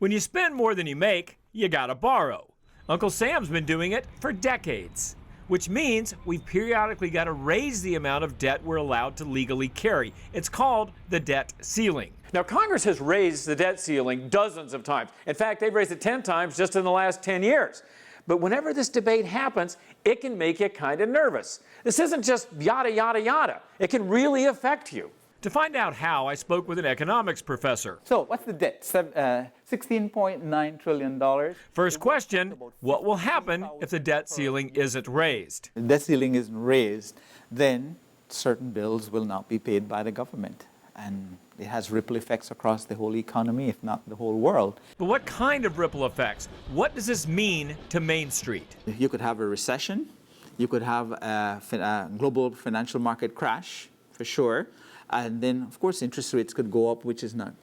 When you spend more than you make, you gotta borrow. Uncle Sam's been doing it for decades, which means we've periodically got to raise the amount of debt we're allowed to legally carry. It's called the debt ceiling. Now, Congress has raised the debt ceiling dozens of times. In fact, they've raised it 10 times just in the last 10 years. But whenever this debate happens, it can make you kind of nervous. This isn't just yada, yada, yada. It can really affect you. To find out how, I spoke with an economics professor. So what's the debt? $16.9 trillion. First question, what will happen if the debt ceiling isn't raised? If the debt ceiling isn't raised, then certain bills will not be paid by the government. And it has ripple effects across the whole economy, if not the whole world. But what kind of ripple effects? What does this mean to Main Street? You could have a recession. You could have a global financial market crash, for sure. And then, of course, interest rates could go up, which is not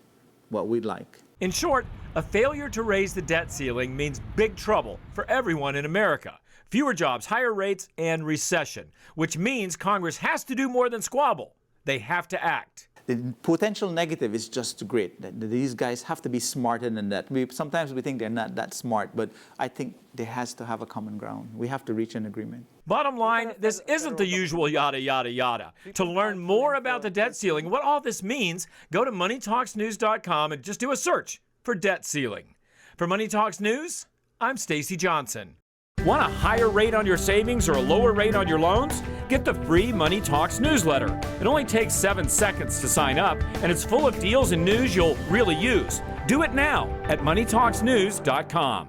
what we'd like. In short, a failure to raise the debt ceiling means big trouble for everyone in America. Fewer jobs, higher rates, and recession, which means Congress has to do more than squabble. They have to act. The potential negative is just great. These guys have to be smarter than that. Sometimes we think they're not that smart, but I think they has to have a common ground. We have to reach an agreement. Bottom line, this isn't the usual yada, yada, yada. To learn more about the debt ceiling, what all this means, go to MoneyTalksNews.com and just do a search for debt ceiling. For Money Talks News, I'm Stacey Johnson. Want a higher rate on your savings or a lower rate on your loans? Get the free Money Talks newsletter. It only takes 7 seconds to sign up, and it's full of deals and news you'll really use. Do it now at MoneyTalksNews.com.